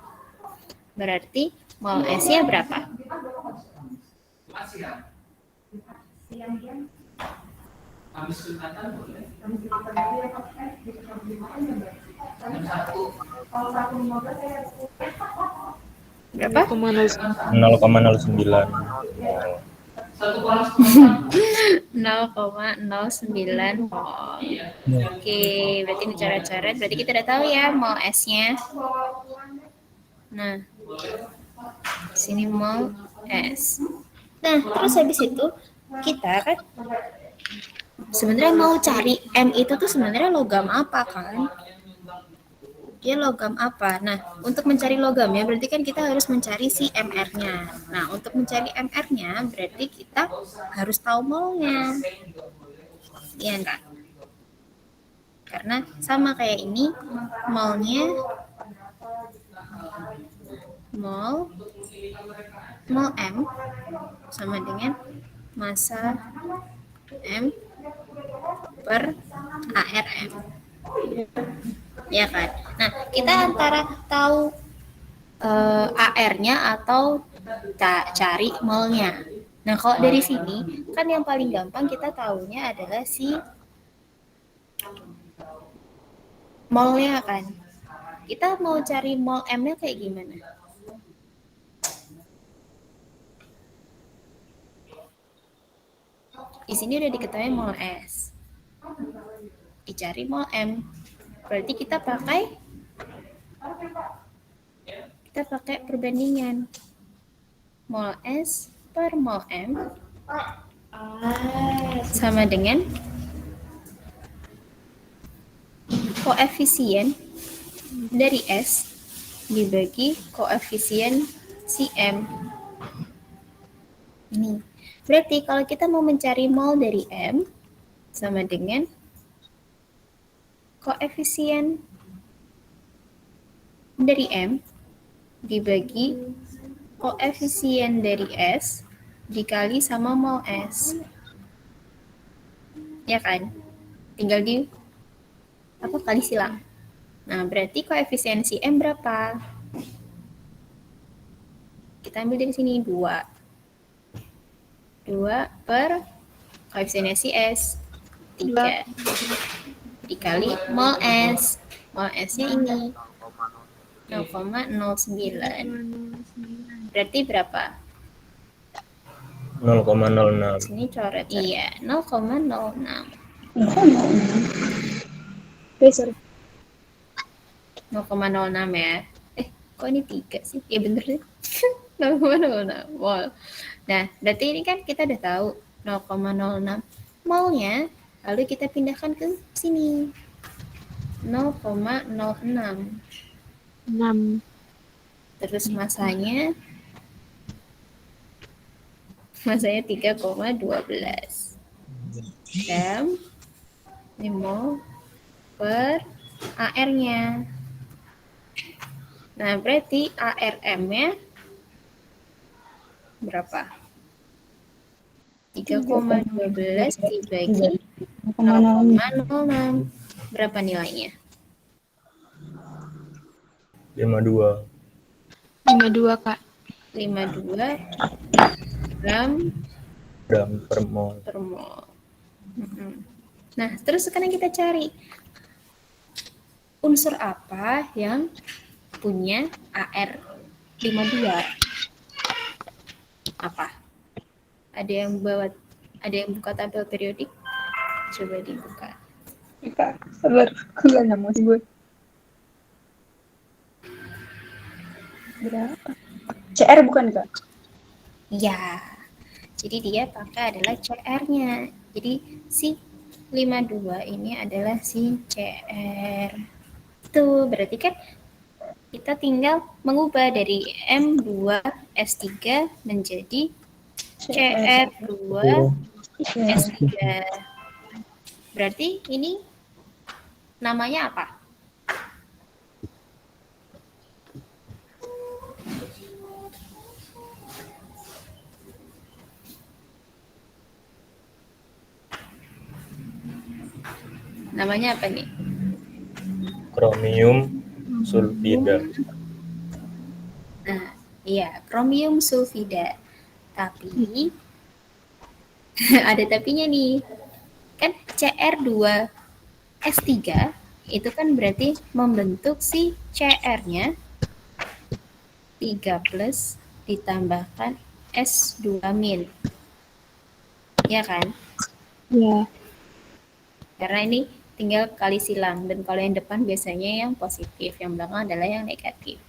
Berarti mol S-nya berapa? Berapa? 0,09. 0,09 mol. Oke, berarti ini cara-cara. Berarti kita udah tahu ya mol S-nya. Nah, sini mol S. Nah, terus habis itu kita kan sebenarnya mau cari M itu tuh sebenarnya logam apa kan? Dia logam apa? Nah, untuk mencari logamnya berarti kan kita harus mencari si MR-nya. Nah, untuk mencari MR-nya berarti kita harus tahu molnya. Iya enggak? Karena sama kayak ini, molnya mol M sama dengan massa M per ARM. Ya kan? Nah, kita antara tahu AR-nya atau cari molnya. Nah, kalau dari sini kan yang paling gampang kita tahunya adalah si molnya kan. Kita mau cari mol M-nya kayak gimana? Di sini udah diketahui mol S. Dicari mol M. Berarti kita pakai perbandingan mol S per mol M sama dengan koefisien dari S dibagi koefisien si M. Ini. Berarti kalau kita mau mencari mol dari M sama dengan koefisien dari M dibagi koefisien dari S dikali sama mol S. Ya kan? Tinggal kali silang. Nah, berarti koefisiensi M berapa? Kita ambil dari sini 2. 2 per koefisiensi S 3 dikali mol S. Mol S-nya ini 0,09. Berarti berapa? 0,06. Sini coret. Iya, 0,06. Sorry. 0,06 ya. Kok ini 3 sih? Ya bener deh. 0,06 mol. Nah, berarti ini kan kita udah tahu 0,06 molnya, lalu kita pindahkan ke sini. 0,06. 6. Terus masanya 3,12 gram mol per AR-nya. Nah, berarti ARM-nya berapa? 3,12 dibagi 0,06. Berapa nilainya? 52. 52, Kak. 52 gram Per mol. Nah, terus sekarang kita cari unsur apa yang punya AR 52. Apa? Ada yang buka tabel periodik? Coba dibuka. Kak, sabar. Aku gak nyamuk sih gue. Berapa? CR bukan, Kak? Ya. Jadi dia pakai adalah CR-nya. Jadi si 52 ini adalah si CR. Tuh, berarti kan kita tinggal mengubah dari M2S3 menjadi CR2S3. Berarti ini namanya apa? Namanya apa nih? Kromium sulfida. Nah, iya, kromium sulfida. Tapi ada tapinya nih. Kan CR2S3 itu kan berarti membentuk si CR-nya 3 plus ditambahkan S2-. Ya kan? Ya. Karena ini tinggal kali silang, dan kalau yang depan biasanya yang positif, yang belakang adalah yang negatif.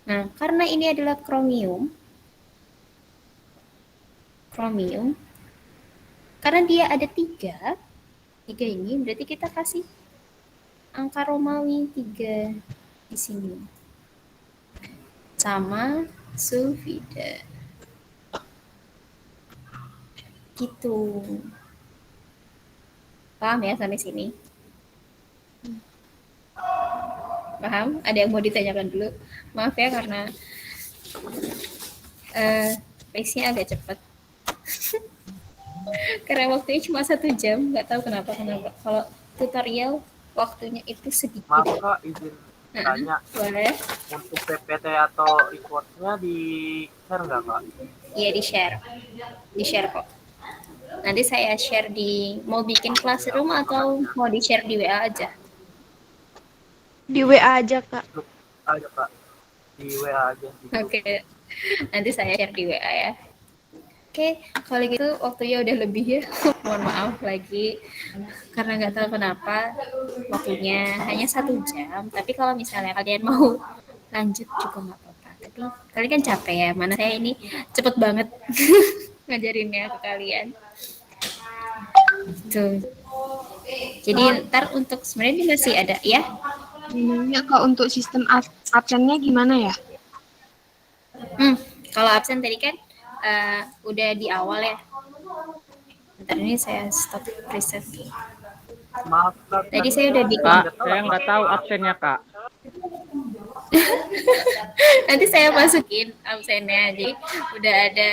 Nah, karena ini adalah kromium, karena dia ada 3 ini berarti kita kasih angka Romawi 3 di sini. Sama sulfida. Gitu. Paham ya sampai sini? Paham? Ada yang mau ditanyakan dulu? Maaf ya karena pace-nya agak cepat. Karena waktunya cuma 1 jam, nggak tahu kenapa. Kalau tutorial waktunya itu sedikit. Maaf Kak, izin tanya. Boleh? Untuk PPT atau reportnya di share nggak Kak? Iya, di share kok. Nanti saya share mau bikin classroom atau mau di share di WA aja? Di WA aja, Kak. Aja Kak, di WA aja. Oke, nanti saya share di WA ya. Oke, kalau gitu waktunya udah lebih ya. Mohon maaf lagi karena nggak tahu kenapa waktunya hanya 1 jam. Tapi kalau misalnya kalian mau lanjut juga nggak apa-apa. Tapi kalian kan capek ya. Mana saya ini cepet banget ngajarinnya ke kalian. Tuh. Jadi ntar untuk sebenarnya ini masih ada ya. Memangnya Kak untuk sistem absennya gimana ya? Kalau absen tadi kan udah di awal ya. Bentar ini saya stop preset. Maaf Kak. Tadi saya udah bikin. Kak, saya nggak tahu absennya, Kak. Nanti saya masukin absennya. Jadi udah ada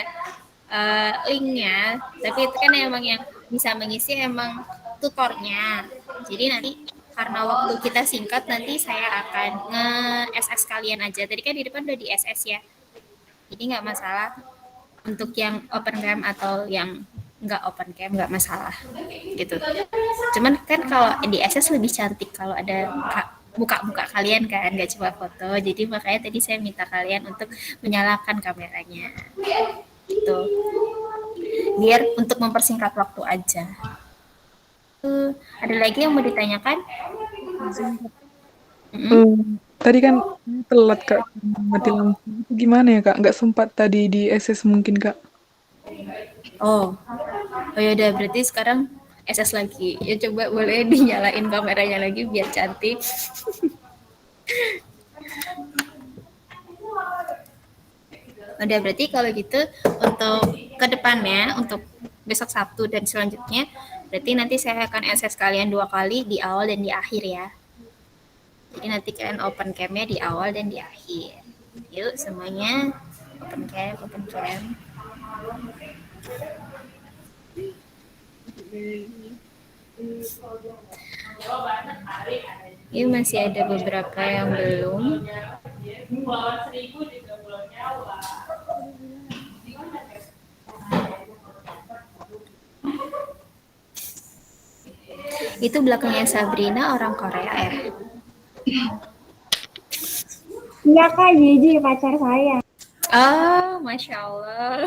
linknya. Tapi itu kan emang yang bisa mengisi emang tutornya. Jadi nanti karena waktu kita singkat nanti saya akan nge-SS kalian aja. Tadi kan di depan udah di SS ya. Jadi nggak masalah untuk yang open cam atau yang nggak open cam nggak masalah gitu. Cuman kan kalau di SS lebih cantik kalau ada muka-muka kalian kan, nggak cuma foto. Jadi makanya tadi saya minta kalian untuk menyalakan kameranya gitu. Biar untuk mempersingkat waktu aja. Ada lagi yang mau ditanyakan? Tadi kan telat Kak, mati lampu. Itu gimana ya Kak? Nggak sempat tadi di SS mungkin Kak. Oh ya udah berarti sekarang SS lagi. Ya coba boleh dinyalain kameranya lagi biar cantik. Udah berarti kalau gitu untuk kedepannya untuk besok Sabtu dan selanjutnya berarti nanti saya akan SS kalian 2 kali di awal dan di akhir ya. Jadi nanti kalian open cam-nya di awal dan di akhir. Yuk semuanya open cam. Yuk masih ada beberapa yang belum. Itu belakangnya Sabrina orang Korea ya? Iya Kak, Jiji pacar saya. Oh, Masya Allah.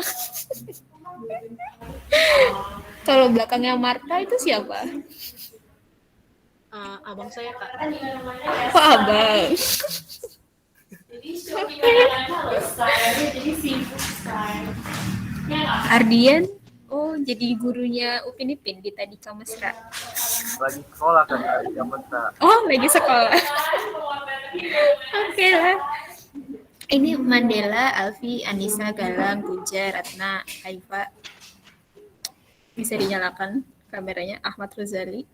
Kalau belakangnya Marta itu siapa? Abang saya Kak. Kok abang? Ardian? Oh, jadi gurunya Upin Ipin di Tadika Mesra. Lagi sekolah kan Kak, zaman Kak. Oh, lagi sekolah. Oke lah. Ini Mandela, Alfi, Anissa, Galang, Puja, Ratna, Haifa. Bisa dinyalakan kameranya. Ahmad Rozali.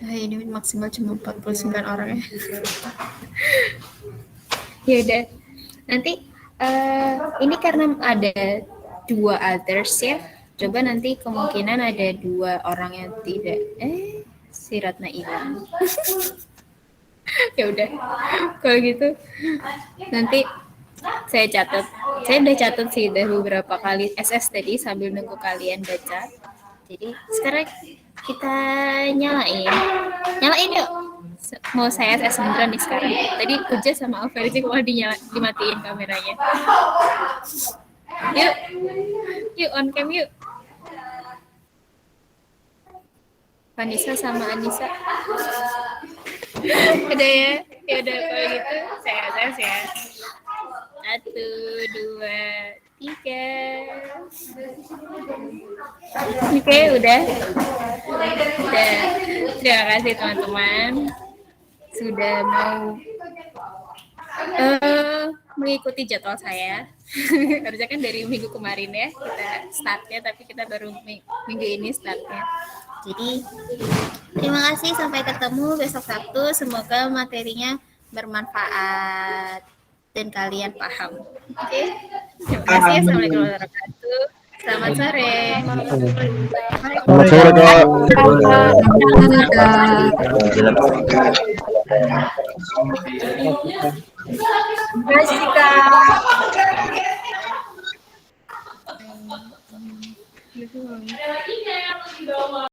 Ini maksimal cuma 49 orang ya. Ya udah. Nanti ini karena ada 2 others ya. Coba nanti kemungkinan ada 2 orang yang tidak. Si Ratna hilang. Ya udah. Kalau gitu nanti saya catat. Saya udah catat sih udah beberapa kali SS tadi sambil nunggu kalian baca. Jadi sekarang kita nyalain yuk. Mau saya SS beneran nih sekarang. Tadi Puja sama Alverzi mau dimatiin kameranya. Yuk on cam yuk. Vanessa sama Anissa. Udah ya? Ya udah kalau gitu saya SS ya. 1, 2, 3. Oke, udah. Terima kasih teman-teman sudah mau mengikuti jadwal saya. Harusnya kan dari minggu kemarin ya kita startnya, tapi kita baru minggu ini startnya. Jadi terima kasih, sampai ketemu besok Sabtu. Semoga materinya bermanfaat dan kalian paham. Oke. Terima kasih. Assalamualaikum warahmatullahi wabarakatuh. Selamat sore. Selamat sore, Kak. Kak.